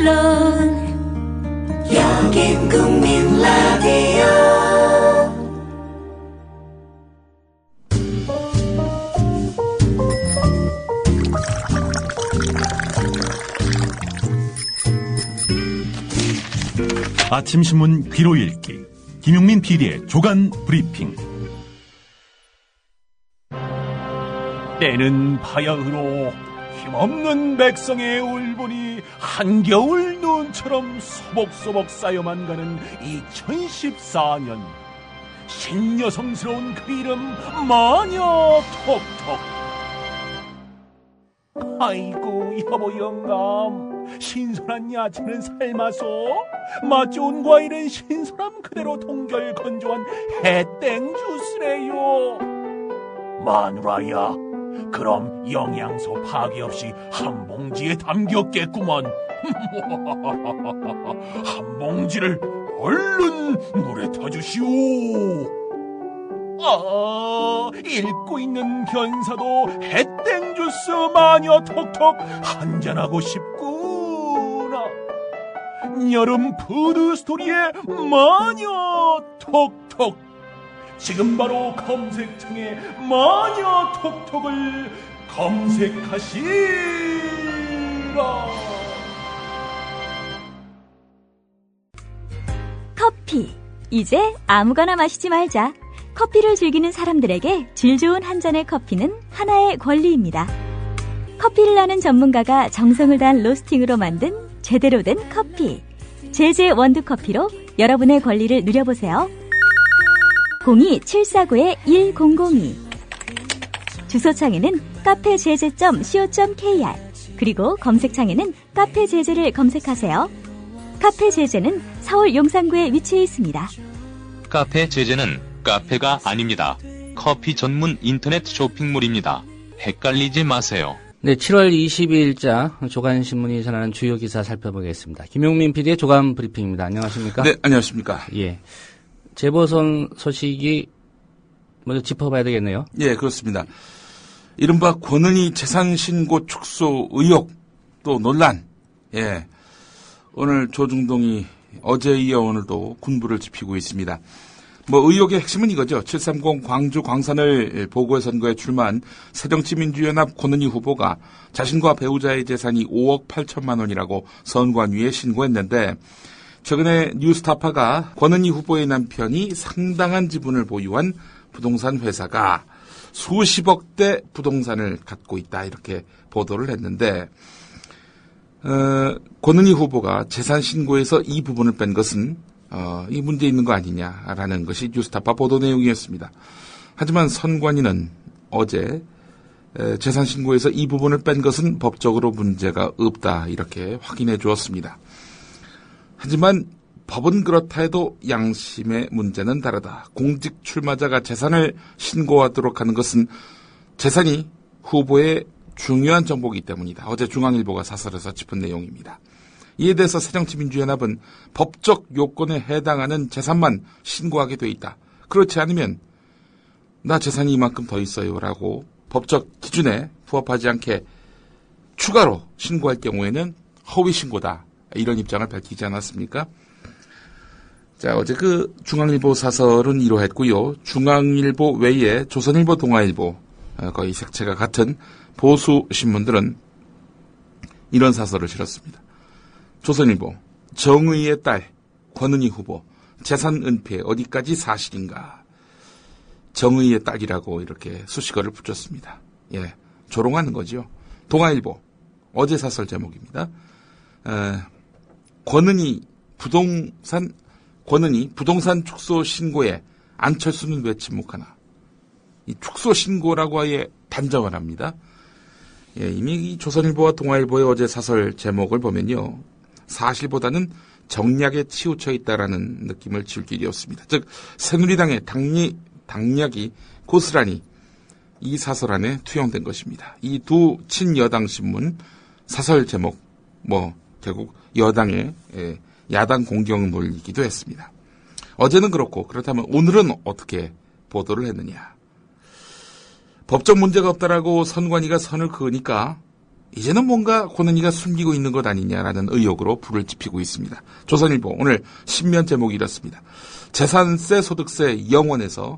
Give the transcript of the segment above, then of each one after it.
물론 여긴 국민 라디오. 아침 신문 귀로 읽기 김용민 PD의 조간 브리핑. 때는 바야흐로 힘없는 백성의 울분이 한겨울 눈처럼 소복소복 쌓여만 가는 2014년. 신여성스러운 그 이름 마녀 톡톡. 아이고 여보 영감, 신선한 야채는 삶아서 맛 좋은 과일은 신선함 그대로 동결 건조한 해땡 주스래요. 마누라야, 그럼 영양소 파괴 없이 한 봉지에 담겼겠구만. 한 봉지를 얼른 물에 타주시오. 읽고 있는 견사도 해땡 주스 마녀 톡톡 한잔하고 싶구나. 여름 푸드 스토리의 마녀 톡톡. 지금 바로 검색창에 마녀 톡톡을 검색하시라. 커피. 이제 아무거나 마시지 말자. 커피를 즐기는 사람들에게 질 좋은 한 잔의 커피는 하나의 권리입니다. 커피를 아는 전문가가 정성을 다한 로스팅으로 만든 제대로 된 커피. 제제 원두커피로 여러분의 권리를 누려보세요. 02-749-1002. 주소창에는 카페제제.co.kr, 그리고 검색창에는 카페제제를 검색하세요. 카페제제는 서울 용산구에 위치해 있습니다. 카페제제는 카페가 아닙니다. 커피 전문 인터넷 쇼핑몰입니다. 헷갈리지 마세요. 네, 7월 22일자 조간신문이 전하는 주요 기사 살펴보겠습니다. 김용민 PD의 조간 브리핑입니다. 안녕하십니까? 네, 안녕하십니까? 예. 재보선 소식이 먼저 짚어봐야 되겠네요. 예, 그렇습니다. 이른바 권은희 재산 신고 축소 의혹 또 논란. 예. 오늘 조중동이 어제에 이어 오늘도 군부를 지피고 있습니다. 의혹의 핵심은 이거죠. 730 광주 광산을 보궐선거에 출마한 새정치민주연합 권은희 후보가 자신과 배우자의 재산이 5억 8천만 원이라고 선관위에 신고했는데, 최근에 뉴스타파가 권은희 후보의 남편이 상당한 지분을 보유한 부동산 회사가 수십억대 부동산을 갖고 있다, 이렇게 보도를 했는데, 권은희 후보가 재산 신고에서 이 부분을 뺀 것은 이 문제 있는 거 아니냐라는 것이 뉴스타파 보도 내용이었습니다. 하지만 선관위는 어제 재산 신고에서 이 부분을 뺀 것은 법적으로 문제가 없다, 이렇게 확인해 주었습니다. 하지만 법은 그렇다 해도 양심의 문제는 다르다. 공직 출마자가 재산을 신고하도록 하는 것은 재산이 후보의 중요한 정보이기 때문이다. 어제 중앙일보가 사설에서 짚은 내용입니다. 이에 대해서 새정치민주연합은 법적 요건에 해당하는 재산만 신고하게 돼 있다. 그렇지 않으면 나 재산이 이만큼 더 있어요 라고 법적 기준에 부합하지 않게 추가로 신고할 경우에는 허위 신고다, 이런 입장을 밝히지 않았습니까? 자, 어제 그 중앙일보 사설은 이러했고요. 중앙일보 외에 조선일보, 동아일보, 거의 색채가 같은 보수 신문들은 이런 사설을 실었습니다. 조선일보, 정의의 딸 권은희 후보 재산 은폐 어디까지 사실인가. 정의의 딸이라고 이렇게 수식어를 붙였습니다. 예, 조롱하는 거죠. 동아일보, 어제 사설 제목입니다. 권은희 부동산 축소 신고에 안철수는 왜 침묵하나. 이 축소 신고라고 아예 단정을 합니다. 예, 이미 이 조선일보와 동아일보의 어제 사설 제목을 보면요, 사실보다는 정략에 치우쳐 있다라는 느낌을 지울 길이었습니다. 즉 새누리당의 당략이 고스란히 이 사설 안에 투영된 것입니다. 이 두 친여당 신문 사설 제목, 결국 여당의 야당 공격놀이기도 했습니다. 어제는 그렇고, 그렇다면 오늘은 어떻게 보도를 했느냐. 법적 문제가 없다라고 선관위가 선을 그으니까 이제는 뭔가 권은희가 숨기고 있는 것 아니냐라는 의혹으로 불을 지피고 있습니다. 조선일보 오늘 신면 제목이 이렇습니다. 재산세 소득세 0원에서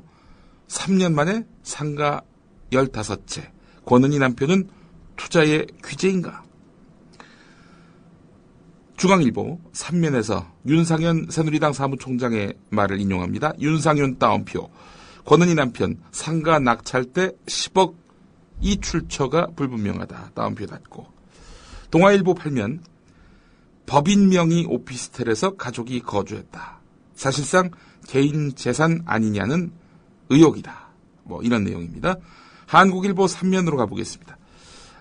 3년 만에 상가 15채. 권은희 남편은 투자의 귀재인가? 중앙일보 3면에서 윤상현 새누리당 사무총장의 말을 인용합니다. 윤상현 따옴표. 권은희 남편 상가 낙찰 때 10억 이 출처가 불분명하다. 따옴표 닫고. 동아일보 8면 법인 명의 오피스텔에서 가족이 거주했다. 사실상 개인 재산 아니냐는 의혹이다. 뭐 이런 내용입니다. 한국일보 3면으로 가보겠습니다.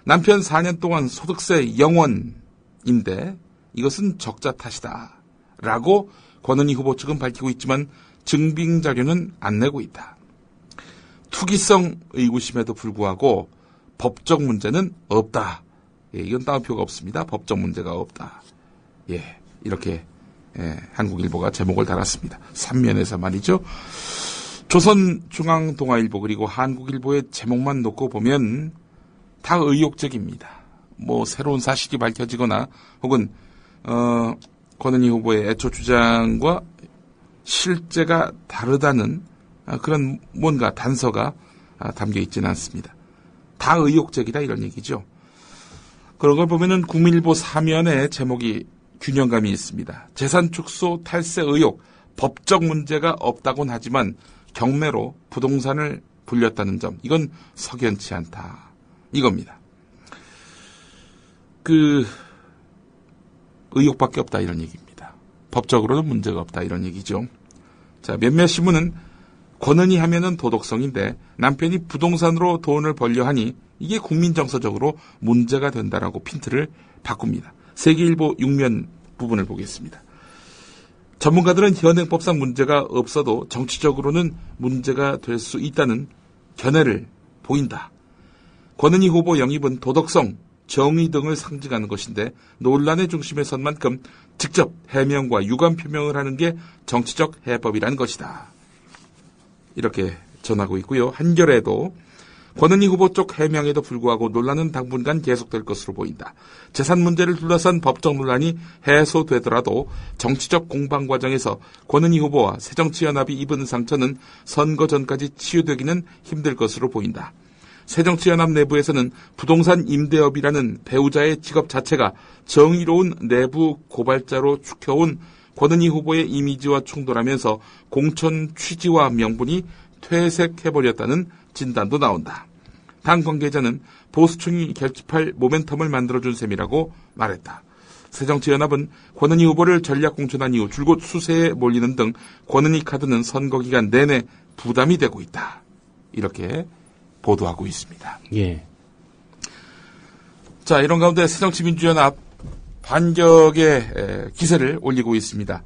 남편 4년 동안 소득세 0원인데 이것은 적자 탓이다. 라고 권은희 후보 측은 밝히고 있지만 증빙자료는 안 내고 있다. 투기성 의구심에도 불구하고 법적 문제는 없다. 예, 이건 따옴표가 없습니다. 법적 문제가 없다. 예, 이렇게 한국일보가 제목을 달았습니다. 3면에서 말이죠. 조선중앙동아일보 그리고 한국일보의 제목만 놓고 보면 다 의혹적입니다. 뭐 새로운 사실이 밝혀지거나 혹은 권은희 후보의 애초 주장과 실제가 다르다는 그런 뭔가 단서가 담겨 있지는 않습니다. 다 의혹적이다 이런 얘기죠. 그런 걸 보면은 국민일보 3면에 제목이 균형감이 있습니다. 재산 축소 탈세 의혹, 법적 문제가 없다곤 하지만 경매로 부동산을 불렸다는 점, 이건 석연치 않다. 이겁니다. 의혹밖에 없다 이런 얘기입니다. 법적으로는 문제가 없다 이런 얘기죠. 자, 몇몇 신문은 권은희 하면은 도덕성인데 남편이 부동산으로 돈을 벌려 하니 이게 국민정서적으로 문제가 된다라고 핀트를 바꿉니다. 세계일보 6면 부분을 보겠습니다. 전문가들은 현행법상 문제가 없어도 정치적으로는 문제가 될 수 있다는 견해를 보인다. 권은희 후보 영입은 도덕성, 정의 등을 상징하는 것인데 논란의 중심에 선 만큼 직접 해명과 유감 표명을 하는 게 정치적 해법이라는 것이다. 이렇게 전하고 있고요. 한겨레도 권은희 후보 쪽 해명에도 불구하고 논란은 당분간 계속될 것으로 보인다. 재산 문제를 둘러싼 법적 논란이 해소되더라도 정치적 공방 과정에서 권은희 후보와 새정치연합이 입은 상처는 선거 전까지 치유되기는 힘들 것으로 보인다. 새정치연합 내부에서는 부동산 임대업이라는 배우자의 직업 자체가 정의로운 내부 고발자로 축혀온 권은희 후보의 이미지와 충돌하면서 공천 취지와 명분이 퇴색해버렸다는 진단도 나온다. 당 관계자는 보수층이 결집할 모멘텀을 만들어준 셈이라고 말했다. 새정치연합은 권은희 후보를 전략 공천한 이후 줄곧 수세에 몰리는 등 권은희 카드는 선거 기간 내내 부담이 되고 있다. 이렇게 보도하고 있습니다. 예. 자, 이런 가운데 새정치민주연합 반격의 기세를 올리고 있습니다.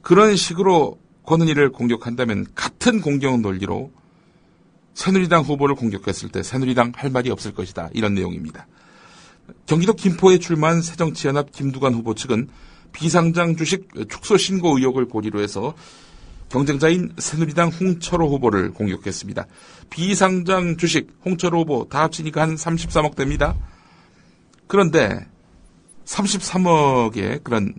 그런 식으로 권은희를 공격한다면 같은 공격 논리로 새누리당 후보를 공격했을 때 새누리당 할 말이 없을 것이다. 이런 내용입니다. 경기도 김포에 출마한 새정치연합 김두관 후보 측은 비상장 주식 축소 신고 의혹을 고리로 해서 경쟁자인 새누리당 홍철호 후보를 공격했습니다. 비상장 주식 홍철호 후보 다 합치니까 한 33억 됩니다. 그런데 33억의 그런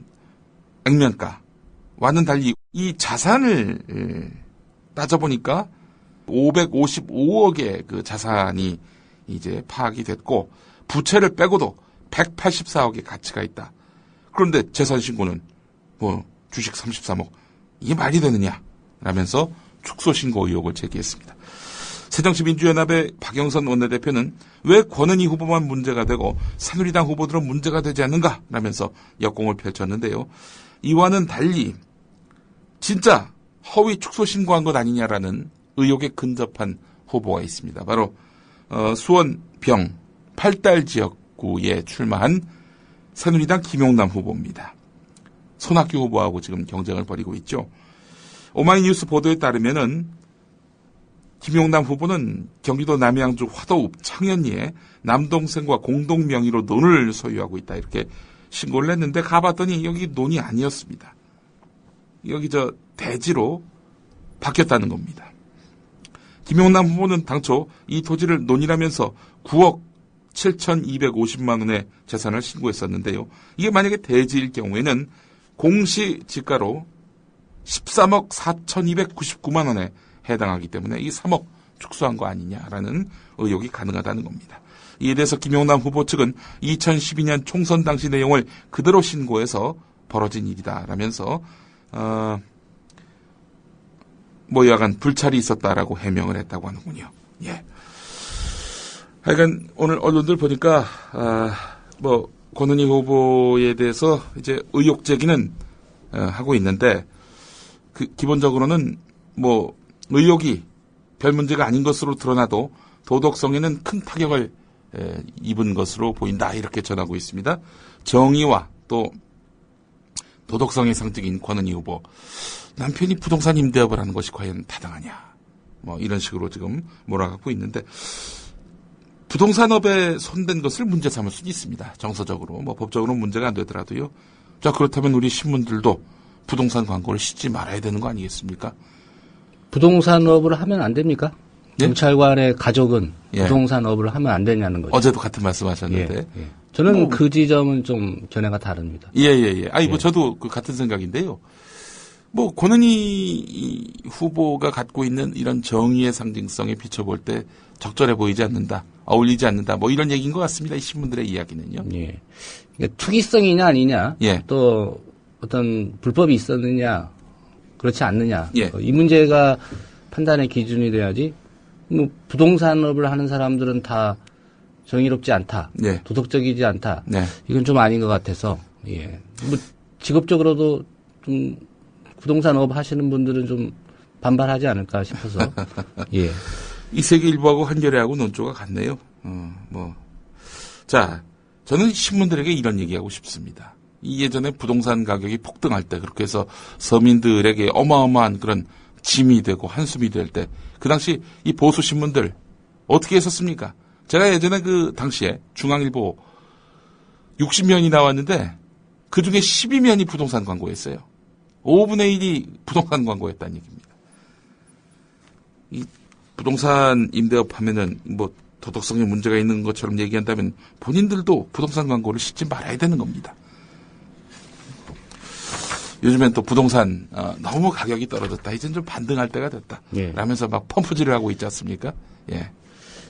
액면가와는 달리 이 자산을 따져보니까 555억의 그 자산이 이제 파악이 됐고 부채를 빼고도 184억의 가치가 있다. 그런데 재산 신고는 주식 33억 이게 말이 되느냐 라면서 축소 신고 의혹을 제기했습니다. 새정치민주연합의 박영선 원내대표는 왜 권은희 후보만 문제가 되고 새누리당 후보들은 문제가 되지 않는가 라면서 역공을 펼쳤는데요. 이와는 달리 진짜 허위 축소 신고한 것 아니냐라는 의혹에 근접한 후보가 있습니다. 바로 수원 병 8달 지역구에 출마한 새누리당 김용남 후보입니다. 손학규 후보하고 지금 경쟁을 벌이고 있죠. 오마이뉴스 보도에 따르면은 김용남 후보는 경기도 남양주 화도읍 창현리에 남동생과 공동 명의로 논을 소유하고 있다 이렇게 신고를 했는데 가봤더니 여기 논이 아니었습니다. 여기 대지로 바뀌었다는 겁니다. 김용남 후보는 당초 이 토지를 논이라면서 9억 7,250만 원의 재산을 신고했었는데요. 이게 만약에 대지일 경우에는 공시지가로 13억 4,299만 원에 해당하기 때문에 이 3억 축소한 거 아니냐라는 의혹이 가능하다는 겁니다. 이에 대해서 김용남 후보 측은 2012년 총선 당시 내용을 그대로 신고해서 벌어진 일이다라면서 여하간 불찰이 있었다라고 해명을 했다고 하는군요. 예. 하여간 오늘 언론들 보니까 권은희 후보에 대해서 이제 의혹 제기는 하고 있는데 기본적으로는 의혹이 별 문제가 아닌 것으로 드러나도 도덕성에는 큰 타격을 입은 것으로 보인다 이렇게 전하고 있습니다. 정의와 또 도덕성의 상징인 권은희 후보, 남편이 부동산 임대업을 하는 것이 과연 타당하냐 이런 식으로 지금 몰아가고 있는데, 부동산업에 손댄 것을 문제 삼을 수는 있습니다. 정서적으로 법적으로 문제가 안 되더라도요. 자, 그렇다면 우리 신문들도 부동산 광고를 싣지 말아야 되는 거 아니겠습니까? 부동산업을 하면 안 됩니까? 예? 경찰관의 가족은 예. 부동산업을 하면 안 되냐는 거죠. 어제도 같은 말씀하셨는데. 예. 저는 그 지점은 좀 견해가 다릅니다. 예. 저도 같은 생각인데요. 권은희 후보가 갖고 있는 이런 정의의 상징성에 비춰볼 때 적절해 보이지 않는다, 어울리지 않는다, 이런 얘기인 것 같습니다. 이 신문들의 이야기는요. 예. 그러니까 투기성이냐 아니냐, 예. 또 어떤 불법이 있었느냐, 그렇지 않느냐, 예. 이 문제가 판단의 기준이 돼야지. 부동산업을 하는 사람들은 다 정의롭지 않다, 네. 도덕적이지 않다. 네. 이건 좀 아닌 것 같아서, 예. 직업적으로도 좀 부동산업 하시는 분들은 좀 반발하지 않을까 싶어서, 예. 이 세계일보하고 한겨레하고 논조가 같네요. 자, 저는 신문들에게 이런 얘기하고 싶습니다. 예전에 부동산 가격이 폭등할 때, 그렇게 해서 서민들에게 어마어마한 그런 짐이 되고 한숨이 될 때, 그 당시 이 보수 신문들 어떻게 했었습니까? 제가 예전에 그 당시에 중앙일보 60면이 나왔는데 그 중에 12면이 부동산 광고였어요. 5분의 1이 부동산 광고였다는 얘기입니다. 이 부동산 임대업 하면은 도덕성에 문제가 있는 것처럼 얘기한다면 본인들도 부동산 광고를 싣지 말아야 되는 겁니다. 요즘엔 또 부동산 너무 가격이 떨어졌다, 이젠 좀 반등할 때가 됐다, 예. 라면서 막 펌프질을 하고 있지 않습니까? 예.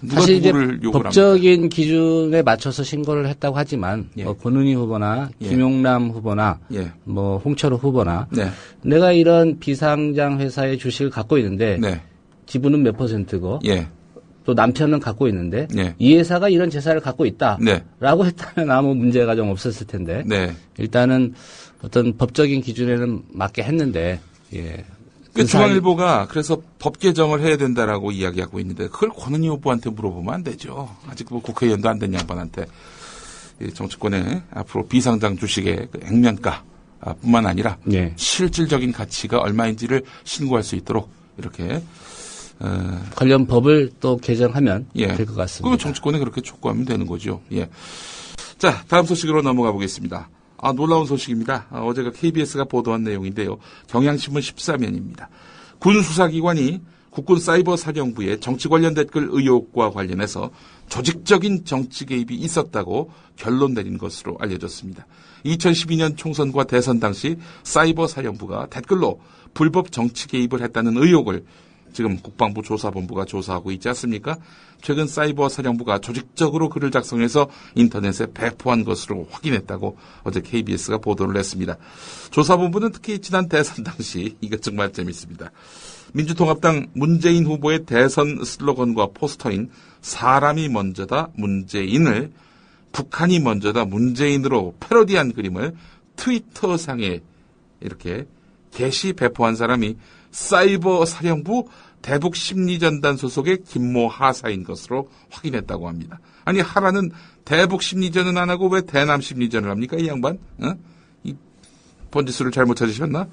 누가 사실 이제 누구를 욕을 법적인 합니까? 기준에 맞춰서 신고를 했다고 하지만 예. 권은희 후보나 예. 김용남 후보나 예. 홍철호 후보나 네. 내가 이런 비상장 회사의 주식을 갖고 있는데 네. 지분은 몇 %고 예. 또 남편은 갖고 있는데 네. 이 회사가 이런 재산을 갖고 있다라고 네. 했다면 아무 문제가 좀 없었을 텐데 네. 일단은 어떤 법적인 기준에는 맞게 했는데, 예. 중앙일보가 그래서 법 개정을 해야 된다라고 이야기하고 있는데 그걸 권은희 후보한테 물어보면 안 되죠. 아직 국회의원도 안 된 양반한테. 정치권의 앞으로 비상장 주식의 그 액면가 뿐만 아니라 예. 실질적인 가치가 얼마인지를 신고할 수 있도록 이렇게 관련 법을 또 개정하면 예. 될 것 같습니다. 그 정치권에 그렇게 촉구하면 되는 거죠. 예. 자, 다음 소식으로 넘어가 보겠습니다. 놀라운 소식입니다. 어제가 KBS가 보도한 내용인데요. 경향신문 14면입니다. 군 수사기관이 국군 사이버사령부의 정치 관련 댓글 의혹과 관련해서 조직적인 정치 개입이 있었다고 결론 내린 것으로 알려졌습니다. 2012년 총선과 대선 당시 사이버사령부가 댓글로 불법 정치 개입을 했다는 의혹을 지금 국방부 조사본부가 조사하고 있지 않습니까? 최근 사이버사령부가 조직적으로 글을 작성해서 인터넷에 배포한 것으로 확인했다고 어제 KBS가 보도를 했습니다. 조사본부는 특히 지난 대선 당시 이거 정말 재밌습니다. 민주통합당 문재인 후보의 대선 슬로건과 포스터인 사람이 먼저다 문재인을 북한이 먼저다 문재인으로 패러디한 그림을 트위터상에 이렇게 게시 배포한 사람이 사이버사령부 대북심리전단 소속의 김모 하사인 것으로 확인했다고 합니다. 아니, 하라는 대북심리전은 안 하고 왜 대남심리전을 합니까, 이 양반? 이 번지수를 잘못 찾으셨나?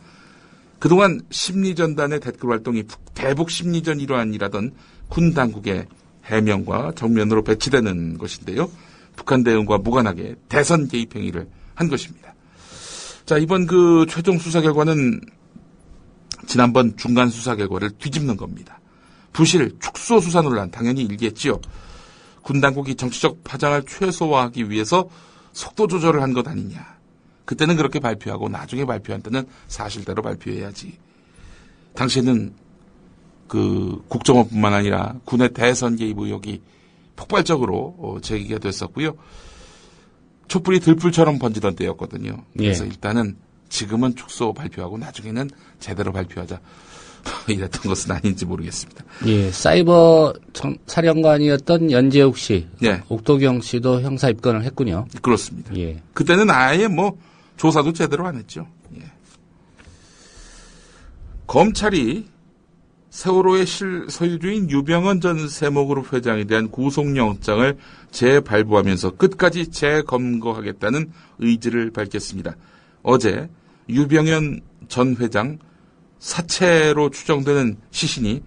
그동안 심리전단의 댓글 활동이 대북심리전 일환이라던 군 당국의 해명과 정면으로 배치되는 것인데요. 북한 대응과 무관하게 대선 개입 행위를 한 것입니다. 자, 이번 그 최종 수사 결과는 지난번 중간 수사 결과를 뒤집는 겁니다. 부실, 축소 수사 논란 당연히 일겠지요. 군 당국이 정치적 파장을 최소화하기 위해서 속도 조절을 한 것 아니냐. 그때는 그렇게 발표하고 나중에 발표한 때는 사실대로 발표해야지. 당시에는 그 국정원뿐만 아니라 군의 대선 개입 의혹이 폭발적으로 제기가 됐었고요. 촛불이 들불처럼 번지던 때였거든요. 그래서 일단은 지금은 축소 발표하고 나중에는 제대로 발표하자. 이랬던 것은 아닌지 모르겠습니다. 예, 사이버 사령관이었던 연재욱 씨, 예. 옥도경 씨도 형사 입건을 했군요. 그렇습니다. 예. 그때는 아예 뭐 조사도 제대로 안 했죠. 예. 검찰이 세월호의 실소유주인 유병헌 전 세모그룹 회장에 대한 구속영장을 재발부하면서 끝까지 재검거하겠다는 의지를 밝혔습니다. 어제 유병헌 전 회장 사체로 추정되는 시신이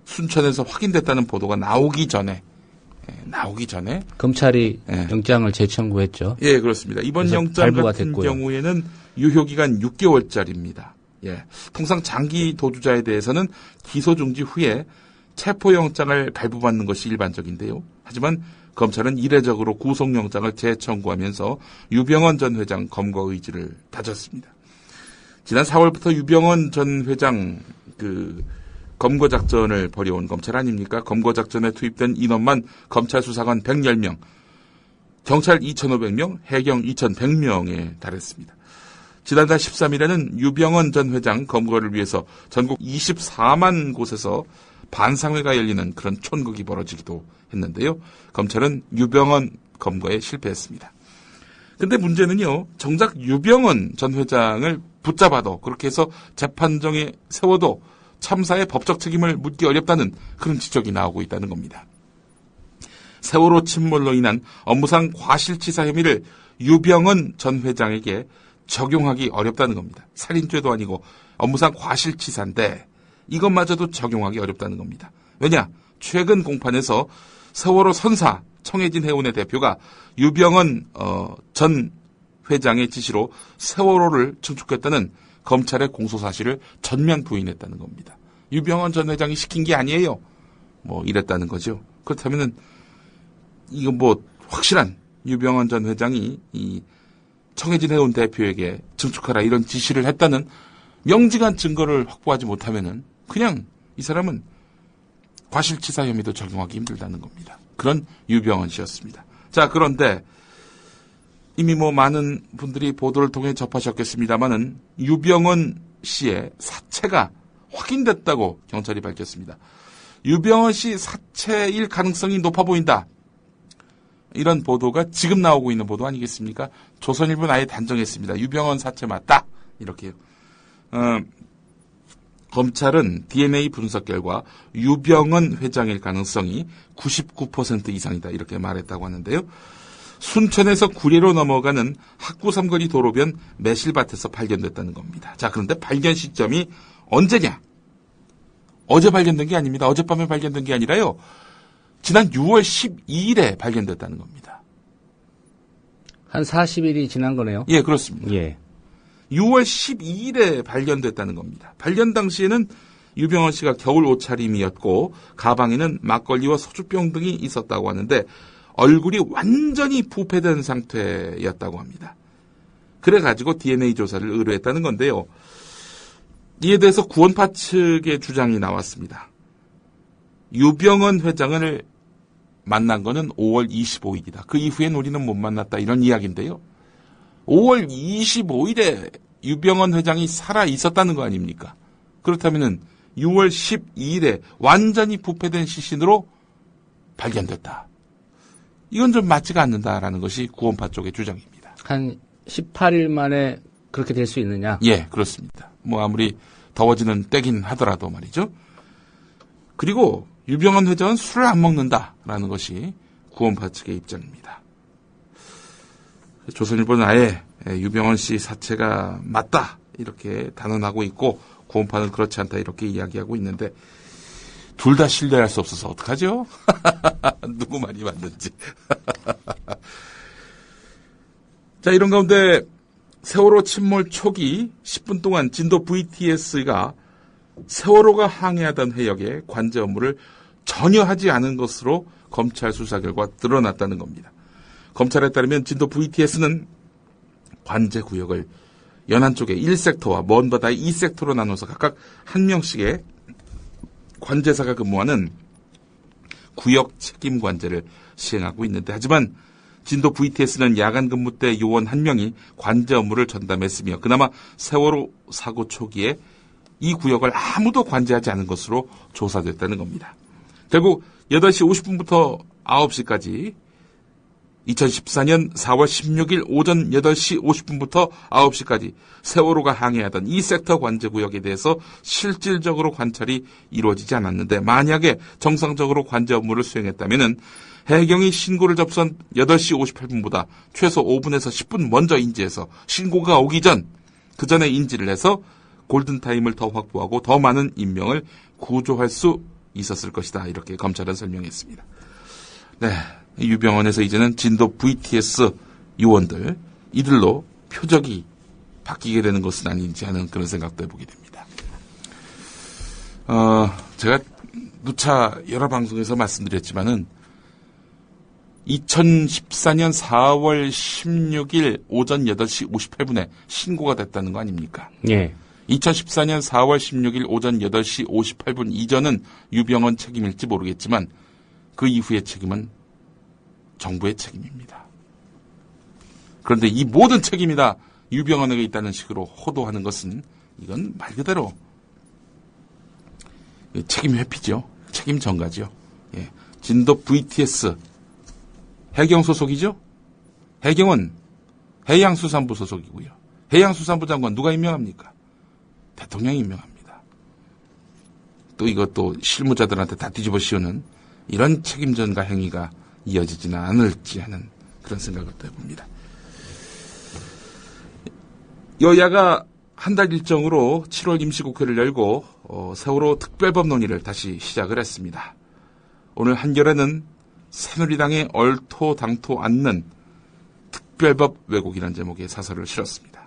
순천에서 확인됐다는 보도가 나오기 전에 검찰이 예. 영장을 재청구했죠. 예, 그렇습니다. 이번 영장 같은 됐고요. 경우에는 유효기간 6개월짜리입니다. 예. 통상 장기 도주자에 대해서는 기소 중지 후에 체포영장을 발부받는 것이 일반적인데요. 하지만 검찰은 이례적으로 구속영장을 재청구하면서 유병헌 전 회장 검거 의지를 다졌습니다. 지난 4월부터 유병헌 전 회장 검거 작전을 벌여온 검찰 아닙니까? 검거 작전에 투입된 인원만 검찰 수사관 110명, 경찰 2,500명, 해경 2,100명에 달했습니다. 지난달 13일에는 유병헌 전 회장 검거를 위해서 전국 24만 곳에서 반상회가 열리는 그런 촌극이 벌어지기도 했는데요. 검찰은 유병헌 검거에 실패했습니다. 근데 문제는요, 정작 유병헌 전 회장을 붙잡아도 그렇게 해서 재판정에 세워도 참사의 법적 책임을 묻기 어렵다는 그런 지적이 나오고 있다는 겁니다. 세월호 침몰로 인한 업무상 과실치사 혐의를 유병헌 전 회장에게 적용하기 어렵다는 겁니다. 살인죄도 아니고 업무상 과실치사인데 이것마저도 적용하기 어렵다는 겁니다. 왜냐? 최근 공판에서 세월호 선사 청해진 해운의 대표가 유병헌 전 회장의 지시로 세월호를 증축했다는 검찰의 공소사실을 전면 부인했다는 겁니다. 유병헌 전 회장이 시킨 게 아니에요. 뭐 이랬다는 거죠. 그렇다면은 이거 뭐 확실한 유병헌 전 회장이 이 청해진 해운 대표에게 증축하라 이런 지시를 했다는 명직한 증거를 확보하지 못하면은 그냥 이 사람은 과실치사 혐의도 적용하기 힘들다는 겁니다. 그런 유병헌 씨였습니다. 자, 그런데 이미 뭐 많은 분들이 보도를 통해 접하셨겠습니다만은 유병헌 씨의 사체가 확인됐다고 경찰이 밝혔습니다. 유병헌 씨 사체일 가능성이 높아 보인다. 이런 보도가 지금 나오고 있는 보도 아니겠습니까? 조선일보는 아예 단정했습니다. 유병헌 사체 맞다. 이렇게요. 검찰은 DNA 분석 결과 유병헌 회장일 가능성이 99% 이상이다. 이렇게 말했다고 하는데요. 순천에서 구리로 넘어가는 학구 삼거리 도로변 매실밭에서 발견됐다는 겁니다. 자, 그런데 발견 시점이 언제냐? 어제 발견된 게 아닙니다. 어젯밤에 발견된 게 아니라요. 지난 6월 12일에 발견됐다는 겁니다. 한 40일이 지난 거네요. 예, 그렇습니다. 예. 6월 12일에 발견됐다는 겁니다. 발견 당시에는 유병헌 씨가 겨울 옷차림이었고 가방에는 막걸리와 소주병 등이 있었다고 하는데 얼굴이 완전히 부패된 상태였다고 합니다. 그래가지고 DNA 조사를 의뢰했다는 건데요. 이에 대해서 구원파 측의 주장이 나왔습니다. 유병헌 회장을 만난 거는 5월 25일이다. 그 이후엔 우리는 못 만났다. 이런 이야기인데요. 5월 25일에 유병헌 회장이 살아 있었다는 거 아닙니까? 그렇다면은 6월 12일에 완전히 부패된 시신으로 발견됐다. 이건 좀 맞지가 않는다라는 것이 구원파 쪽의 주장입니다. 한 18일 만에 그렇게 될 수 있느냐? 예, 그렇습니다. 뭐 아무리 더워지는 때긴 하더라도 말이죠. 그리고 유병헌 회장은 술을 안 먹는다라는 것이 구원파 측의 입장입니다. 조선일보는 아예 유병헌 씨 사체가 맞다 이렇게 단언하고 있고 구원파는 그렇지 않다 이렇게 이야기하고 있는데 둘 다 신뢰할 수 없어서 어떡하죠? 누구 말이 맞는지. 자, 이런 가운데 세월호 침몰 초기 10분 동안 진도 VTS가 세월호가 항해하던 해역에 관제 업무를 전혀 하지 않은 것으로 검찰 수사 결과 드러났다는 겁니다. 검찰에 따르면 진도 VTS는 관제 구역을 연안 쪽의 1섹터와 먼 바다의 2섹터로 나눠서 각각 한 명씩의 관제사가 근무하는 구역 책임 관제를 시행하고 있는데, 하지만 진도 VTS는 야간 근무 때 요원 한 명이 관제 업무를 전담했으며 그나마 세월호 사고 초기에 이 구역을 아무도 관제하지 않은 것으로 조사됐다는 겁니다. 결국 8시 50분부터 9시까지 2014년 4월 16일 오전 8시 50분부터 9시까지 세월호가 항해하던 이 섹터 관제구역에 대해서 실질적으로 관찰이 이루어지지 않았는데, 만약에 정상적으로 관제 업무를 수행했다면 해경이 신고를 접수한 8시 58분보다 최소 5분에서 10분 먼저 인지해서 신고가 오기 전, 그 전에 인지를 해서 골든타임을 더 확보하고 더 많은 인명을 구조할 수 있었을 것이다. 이렇게 검찰은 설명했습니다. 네, 유병원에서 이제는 진도 VTS 요원들, 이들로 표적이 바뀌게 되는 것은 아닌지 하는 그런 생각도 해보게 됩니다. 제가 누차 여러 방송에서 말씀드렸지만은 2014년 4월 16일 오전 8시 58분에 신고가 됐다는 거 아닙니까? 예. 2014년 4월 16일 오전 8시 58분 이전은 유병헌 책임일지 모르겠지만 그 이후의 책임은 정부의 책임입니다. 그런데 이 모든 책임이 다 유병헌에게 있다는 식으로 호도하는 것은 이건 말 그대로 책임 회피죠. 책임 전가죠. 예. 진도 VTS 해경 소속이죠. 해경은 해양수산부 소속이고요. 해양수산부 장관 누가 임명합니까? 대통령이 임명합니다. 또 이것도 실무자들한테 다 뒤집어 씌우는 이런 책임 전가 행위가 이어지지는 않을지 하는 그런 생각을 또 해봅니다. 여야가 한 달 일정으로 7월 임시국회를 열고 세월호 특별법 논의를 다시 시작을 했습니다. 오늘 한겨레는 새누리당의 얼토당토 않는 특별법 왜곡이라는 제목의 사설을 실었습니다.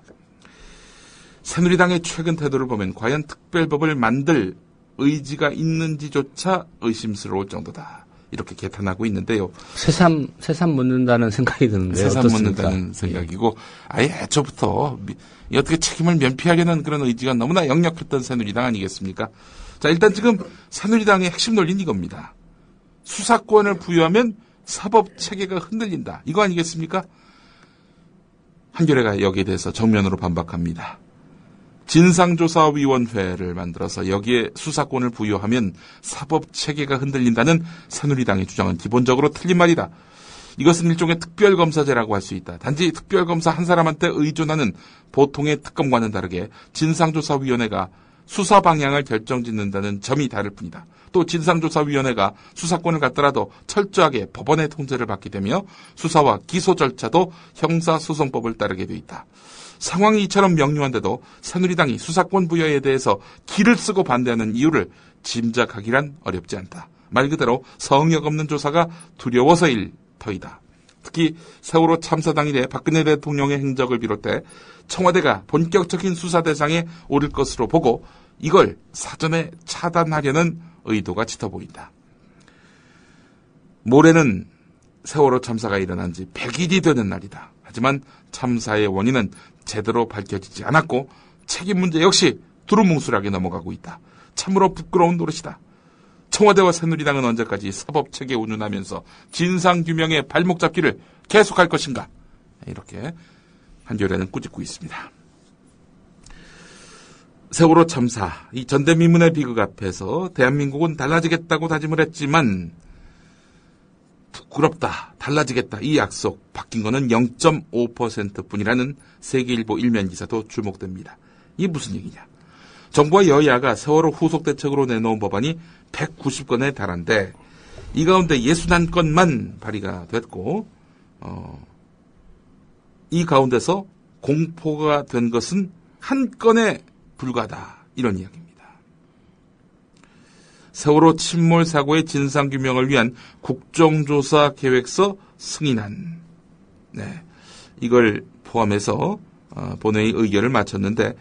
새누리당의 최근 태도를 보면 과연 특별법을 만들 의지가 있는지조차 의심스러울 정도다. 이렇게 개탄하고 있는데요. 새삼 묻는다는 생각이 드는데요. 새삼 어떻습니까? 묻는다는 생각이고, 아예 애초부터 어떻게 책임을 면피하려는 그런 의지가 너무나 역력했던 새누리당 아니겠습니까? 자, 일단 지금 새누리당의 핵심 논리는 이겁니다. 수사권을 부여하면 사법 체계가 흔들린다. 이거 아니겠습니까? 한겨레가 여기에 대해서 정면으로 반박합니다. 진상조사위원회를 만들어서 여기에 수사권을 부여하면 사법 체계가 흔들린다는 새누리당의 주장은 기본적으로 틀린 말이다. 이것은 일종의 특별검사제라고 할 수 있다. 단지 특별검사 한 사람한테 의존하는 보통의 특검과는 다르게 진상조사위원회가 수사 방향을 결정짓는다는 점이 다를 뿐이다. 또 진상조사위원회가 수사권을 갖더라도 철저하게 법원의 통제를 받게 되며 수사와 기소 절차도 형사소송법을 따르게 돼 있다. 상황이 이처럼 명료한데도 새누리당이 수사권 부여에 대해서 기를 쓰고 반대하는 이유를 짐작하기란 어렵지 않다. 말 그대로 성역 없는 조사가 두려워서일 터이다. 특히 세월호 참사 당일에 박근혜 대통령의 행적을 비롯해 청와대가 본격적인 수사 대상에 오를 것으로 보고 이걸 사전에 차단하려는 의도가 짙어 보인다. 모레는 세월호 참사가 일어난 지 100일이 되는 날이다. 하지만 참사의 원인은 제대로 밝혀지지 않았고 책임 문제 역시 두루뭉술하게 넘어가고 있다. 참으로 부끄러운 노릇이다. 청와대와 새누리당은 언제까지 사법체계 운운하면서 진상규명의 발목 잡기를 계속할 것인가? 이렇게 한겨레는 꾸짖고 있습니다. 세월호 참사, 이 전대미문의 비극 앞에서 대한민국은 달라지겠다고 다짐을 했지만 부끄럽다, 달라지겠다 이 약속 바뀐 거는 0.5%뿐이라는 세계일보 일면 기사도 주목됩니다. 이게 무슨 얘기냐? 정부와 여야가 세월호 후속 대책으로 내놓은 법안이 190건에 달한데 이 가운데 61건만 발의가 됐고 이 가운데서 공포가 된 것은 한 건에 불과하다. 이런 이야기입니다. 세월호 침몰 사고의 진상규명을 위한 국정조사 계획서 승인안. 네, 이걸 포함해서 본회의 의결을 마쳤는데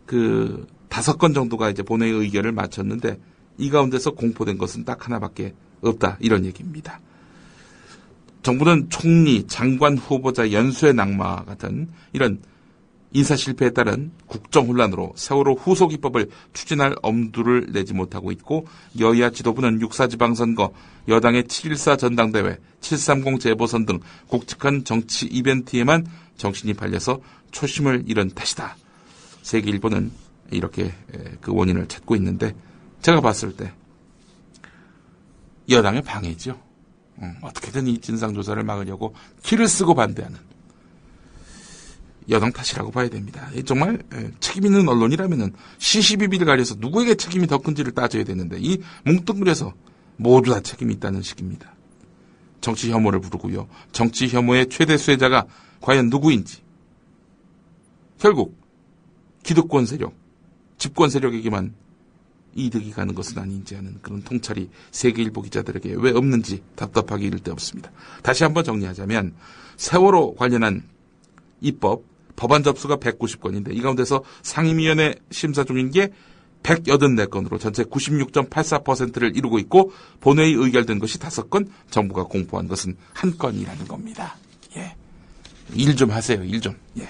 5건 정도가 이제 본회의 의결을 마쳤는데 이 가운데서 공포된 것은 딱 하나밖에 없다 이런 얘기입니다. 정부는 총리, 장관 후보자 연수의 낙마 같은 이런 인사 실패에 따른 국정 혼란으로 세월호 후속 입법을 추진할 엄두를 내지 못하고 있고 여야 지도부는 6.4 지방선거, 여당의 7.14 전당대회, 7.30 재보선 등 굵직한 정치 이벤트에만 정신이 팔려서 초심을 잃은 탓이다. 세계일보는 이렇게 그 원인을 찾고 있는데 제가 봤을 때 여당의 방해죠. 어떻게든 이 진상조사를 막으려고 키를 쓰고 반대하는 여당 탓이라고 봐야 됩니다. 정말 책임 있는 언론이라면은 시시비비를 가려서 누구에게 책임이 더 큰지를 따져야 되는데 이 뭉뚱그려서 모두 다 책임이 있다는 식입니다. 정치 혐오를 부르고요. 정치 혐오의 최대 수혜자가 과연 누구인지 결국 기득권 세력, 집권 세력에게만 이득이 가는 것은 아닌지 하는 그런 통찰이 세계일보 기자들에게 왜 없는지 답답하기 이를 데 없습니다. 다시 한번 정리하자면 세월호 관련한 입법, 법안 접수가 190건인데 이 가운데서 상임위원회 심사 중인 게 184건으로 전체 96.84%를 이루고 있고 본회의 의결된 것이 5건, 정부가 공포한 것은 1건이라는 겁니다. 예. 일 좀 하세요. 일 좀. 예.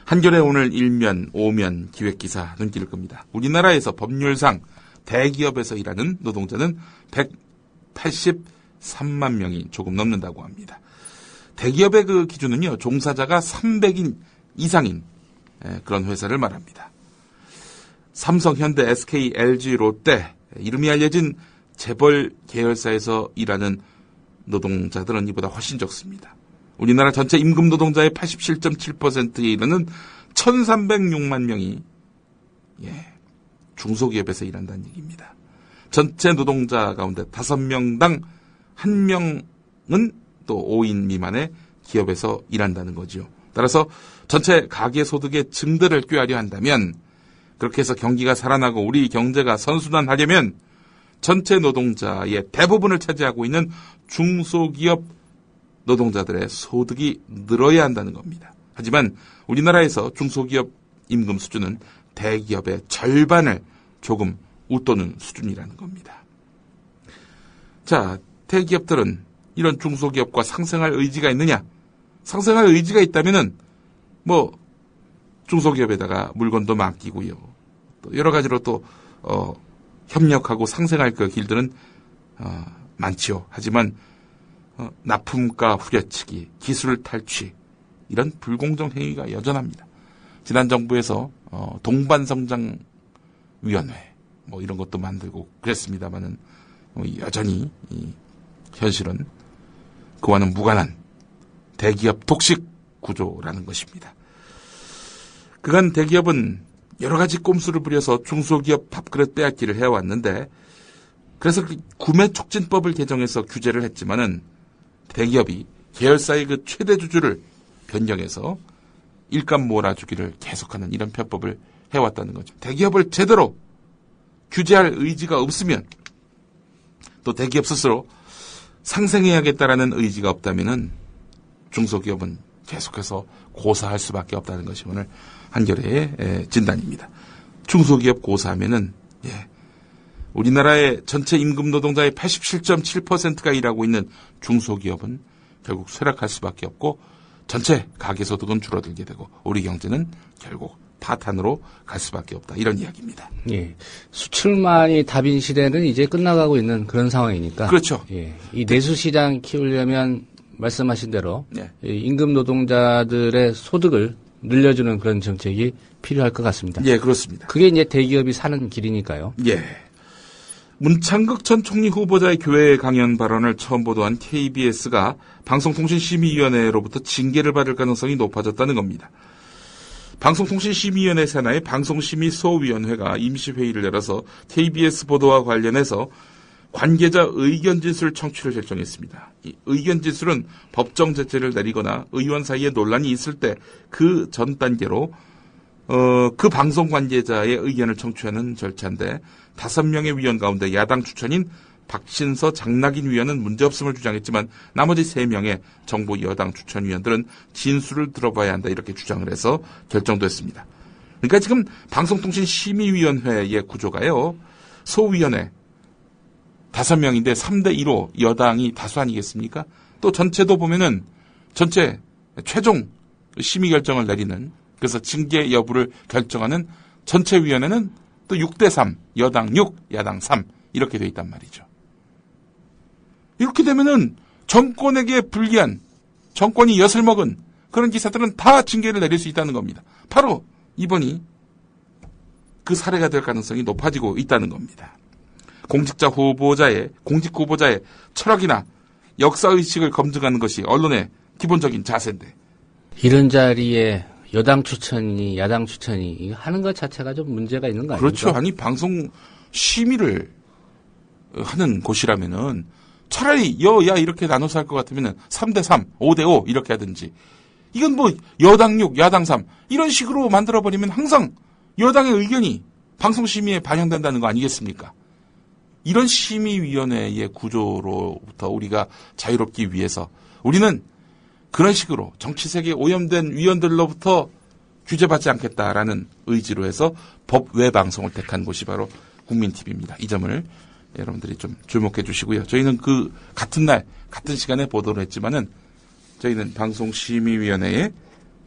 한겨레 오늘 1면, 5면 기획기사 눈길을 끕니다. 우리나라에서 법률상 대기업에서 일하는 노동자는 183만 명이 조금 넘는다고 합니다. 대기업의 그 기준은요, 종사자가 300인 이상인 그런 회사를 말합니다. 삼성, 현대, SK, LG, 롯데, 이름이 알려진 재벌 계열사에서 일하는 노동자들은 이보다 훨씬 적습니다. 우리나라 전체 임금 노동자의 87.7%에 이르는 1306만 명이 중소기업에서 일한다는 얘기입니다. 전체 노동자 가운데 5명당 1명은 또 5인 미만의 기업에서 일한다는 거죠. 따라서 전체 가계소득의 증대를 꾀하려 한다면, 그렇게 해서 경기가 살아나고 우리 경제가 선순환하려면 전체 노동자의 대부분을 차지하고 있는 중소기업 노동자들의 소득이 늘어야 한다는 겁니다. 하지만 우리나라에서 중소기업 임금 수준은 대기업의 절반을 조금 웃도는 수준이라는 겁니다. 자, 대기업들은 이런 중소기업과 상생할 의지가 있느냐? 상생할 의지가 있다면은 중소기업에다가 물건도 맡기고요. 또 여러 가지로 또 협력하고 상생할 그 길들은 많지요. 하지만 납품가 후려치기, 기술 탈취, 이런 불공정 행위가 여전합니다. 지난 정부에서 동반성장위원회 이런 것도 만들고 그랬습니다만은 여전히 이 현실은 그와는 무관한 대기업 독식 구조라는 것입니다. 그간 대기업은 여러 가지 꼼수를 부려서 중소기업 밥그릇 빼앗기를 해왔는데, 그래서 구매 촉진법을 개정해서 규제를 했지만은 대기업이 계열사의 그 최대 주주를 변경해서 일감 몰아주기를 계속하는 이런 편법을 해왔다는 거죠. 대기업을 제대로 규제할 의지가 없으면, 또 대기업 스스로 상생해야겠다라는 의지가 없다면은 중소기업은 계속해서 고사할 수밖에 없다는 것이 오늘 한겨레의 진단입니다. 중소기업 고사하면은 우리나라의 전체 임금 노동자의 87.7%가 일하고 있는 중소기업은 결국 쇠락할 수밖에 없고 전체 가계소득은 줄어들게 되고 우리 경제는 결국 파탄으로 갈 수밖에 없다. 이런 이야기입니다. 예. 수출만이 답인 시대는 이제 끝나가고 있는 그런 상황이니까. 그렇죠. 예. 이 내수시장 키우려면 말씀하신 대로 임금 노동자들의 소득을 늘려주는 그런 정책이 필요할 것 같습니다. 예, 그렇습니다. 그게 이제 대기업이 사는 길이니까요. 예. 문창극 전 총리 후보자의 교회 강연 발언을 처음 보도한 KBS가 방송통신심의위원회로부터 징계를 받을 가능성이 높아졌다는 겁니다. 방송통신심의위원회 산하의 방송심의소위원회가 임시회의를 열어서 KBS 보도와 관련해서 관계자 의견진술 청취를 결정했습니다. 이 의견진술은 법정 제재를 내리거나 의원 사이에 논란이 있을 때 그 전 단계로 그 방송 관계자의 의견을 청취하는 절차인데 5명의 위원 가운데 야당 추천인 박신서 장낙인 위원은 문제없음을 주장했지만 나머지 3명의 정부 여당 추천위원들은 진술을 들어봐야 한다 이렇게 주장을 해서 결정됐습니다. 그러니까 지금 방송통신심의위원회의 구조가요. 소위원회, 5명인데 3대2로 여당이 다수 아니겠습니까? 또 전체도 보면은 전체 최종 심의 결정을 내리는, 그래서 징계 여부를 결정하는 전체위원회는 또 6대3, 여당 6, 야당 3 이렇게 돼 있단 말이죠. 이렇게 되면은 정권에게 불리한, 정권이 엿을 먹은 그런 기사들은 다 징계를 내릴 수 있다는 겁니다. 바로 이번이 그 사례가 될 가능성이 높아지고 있다는 겁니다. 공직 후보자의 철학이나 역사의식을 검증하는 것이 언론의 기본적인 자세인데, 이런 자리에 여당 추천이 야당 추천이 이거 하는 것 자체가 좀 문제가 있는 거 아닙니까? 그렇죠. 아니 방송 심의를 하는 곳이라면은 차라리 여야 이렇게 나눠서 할 것 같으면은 3대3, 5대5 이렇게 하든지, 이건 뭐 여당 6, 야당 3 이런 식으로 만들어버리면 항상 여당의 의견이 방송 심의에 반영된다는 거 아니겠습니까? 이런 심의위원회의 구조로부터 우리가 자유롭기 위해서 우리는 그런 식으로 정치색에 오염된 위원들로부터 규제받지 않겠다라는 의지로 해서 법 외 방송을 택한 곳이 바로 국민TV입니다. 이 점을 여러분들이 좀 주목해 주시고요. 저희는 그 같은 날, 같은 시간에 보도를 했지만은 저희는 방송심의위원회의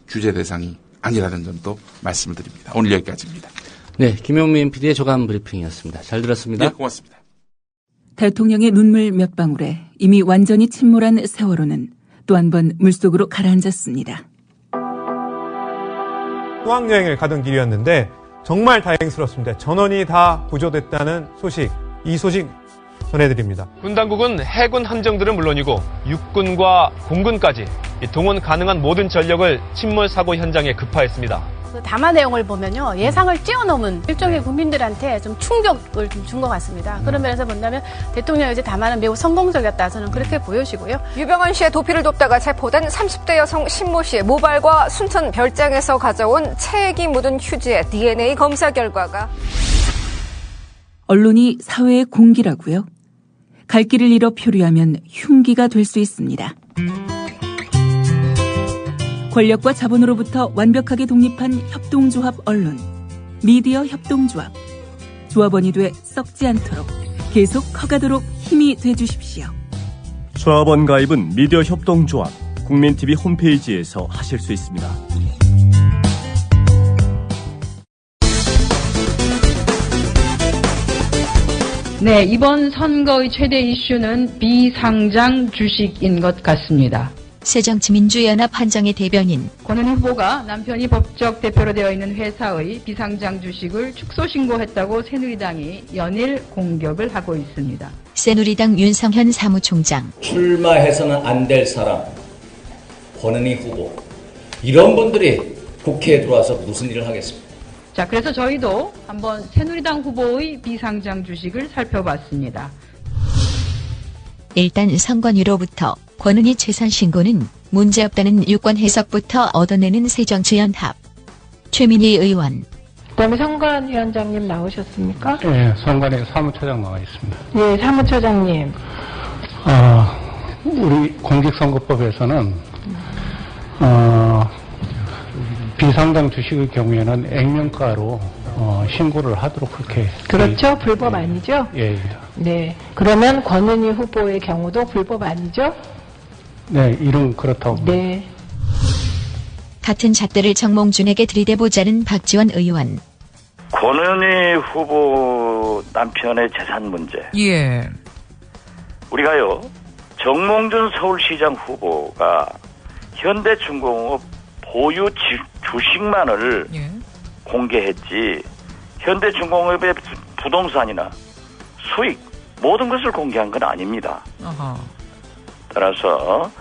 규제 대상이 아니라는 점도 말씀을 드립니다. 오늘 여기까지입니다. 네, 김용민 PD의 조간 브리핑이었습니다. 잘 들었습니다. 네, 고맙습니다. 대통령의 눈물 몇 방울에 이미 완전히 침몰한 세월호는 또 한 번 물속으로 가라앉았습니다. 수학여행을 가던 길이었는데 정말 다행스럽습니다. 전원이 다 구조됐다는 소식, 이 소식 전해드립니다. 군 당국은 해군 함정들은 물론이고 육군과 공군까지 동원 가능한 모든 전력을 침몰 사고 현장에 급파했습니다. 그 담화 내용을 보면요, 예상을 뛰어넘은 일종의 국민들한테 좀 충격을 좀 준 것 같습니다. 그런 면에서 본다면 대통령의 이제 담화는 매우 성공적이었다, 저는 그렇게 보여지고요. 유병헌 씨의 도피를 돕다가 체포된 30대 여성 신모 씨의 모발과 순천 별장에서 가져온 체액이 묻은 휴지의 DNA 검사 결과가. 언론이 사회의 공기라고요? 갈 길을 잃어 표류하면 흉기가 될 수 있습니다. 권력과 자본으로부터 완벽하게 독립한 협동조합 언론, 미디어 협동조합. 조합원이 돼 썩지 않도록 계속 커가도록 힘이 돼주십시오. 조합원 가입은 미디어 협동조합, 국민TV 홈페이지에서 하실 수 있습니다. 네, 이번 선거의 최대 이슈는 비상장 주식인 것 같습니다. 새정치민주연합 한정의 대변인 권은희 후보가 남편이 법적 대표로 되어 있는 회사의 비상장 주식을 축소 신고했다고 새누리당이 연일 공격을 하고 있습니다. 새누리당 윤성현 사무총장, 출마해서는 안 될 사람 권은희 후보, 이런 분들이 국회에 들어와서 무슨 일을 하겠습니까? 자, 그래서 저희도 한번 새누리당 후보의 비상장 주식을 살펴봤습니다. 일단 선관위로부터 권은희 재산 신고는 문제없다는 유권 해석부터 얻어내는 새정치연합. 최민희 의원. 그다음에 선관위원장님 나오셨습니까? 네, 선관위 사무처장 나와 있습니다. 네, 사무처장님. 우리 공직선거법에서는 비상장 주식의 경우에는 액면가로 신고를 하도록 그렇게. 그렇죠. 불법 아니죠? 예. 네. 그러면 권은희 후보의 경우도 불법 아니죠? 네, 이름 그렇다고. 네. 같은 잣대를 정몽준에게 들이대보자는 박지원 의원. 권은희 후보 남편의 재산 문제. 예. 우리가요, 정몽준 서울시장 후보가 현대중공업 보유 주식만을 공개했지, 현대중공업의 부동산이나 수익 모든 것을 공개한 건 아닙니다. 따라서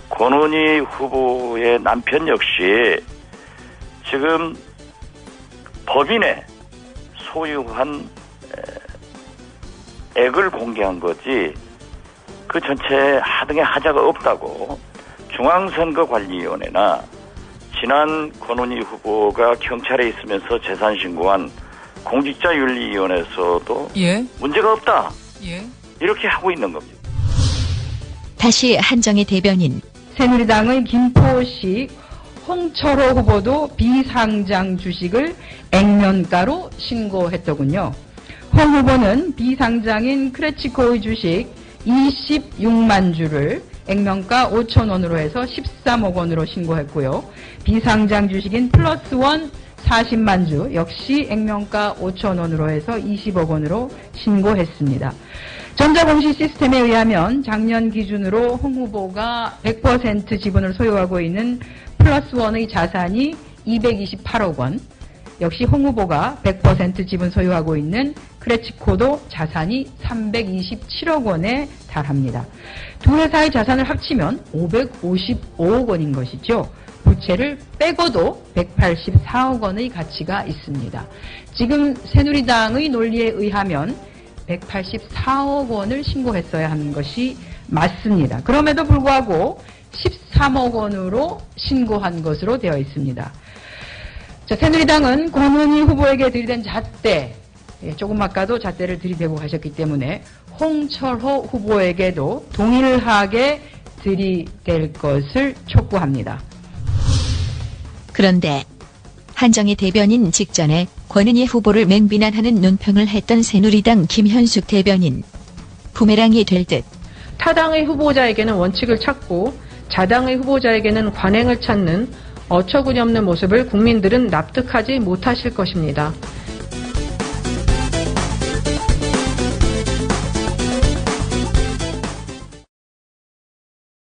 권은희 후보의 남편 역시 지금 법인에 소유한 액을 공개한 거지 그 전체에 하등의 하자가 없다고 중앙선거관리위원회나 지난 권은희 후보가 경찰에 있으면서 재산 신고한 공직자윤리위원회에서도 문제가 없다. 이렇게 하고 있는 겁니다. 다시 한정의 대변인. 새누리당의 김포시 홍철호 후보도 비상장 주식을 액면가로 신고했더군요. 홍 후보는 비상장인 크레치코의 주식 26만 주를 액면가 5,000원으로 해서 13억 원으로 신고했고요. 비상장 주식인 플러스원 40만 주 역시 액면가 5,000원으로 해서 20억 원으로 신고했습니다. 전자공시 시스템에 의하면 작년 기준으로 홍 후보가 100% 지분을 소유하고 있는 플러스원의 자산이 228억 원, 역시 홍 후보가 100% 지분 소유하고 있는 크레치코도 자산이 327억 원에 달합니다. 두 회사의 자산을 합치면 555억 원인 것이죠. 부채를 빼고도 184억 원의 가치가 있습니다. 지금 새누리당의 논리에 의하면 184억 원을 신고했어야 하는 것이 맞습니다. 그럼에도 불구하고 13억 원으로 신고한 것으로 되어 있습니다. 자, 새누리당은 권은희 후보에게 들이댄 잣대, 조금 아까도 잣대를 들이대고 가셨기 때문에 홍철호 후보에게도 동일하게 들이댈 것을 촉구합니다. 그런데 한정희 대변인 직전에 권은희 후보를 맹비난하는 논평을 했던 새누리당 김현숙 대변인. 부메랑이 될 듯. 타당의 후보자에게는 원칙을 찾고 자당의 후보자에게는 관행을 찾는 어처구니 없는 모습을 국민들은 납득하지 못하실 것입니다.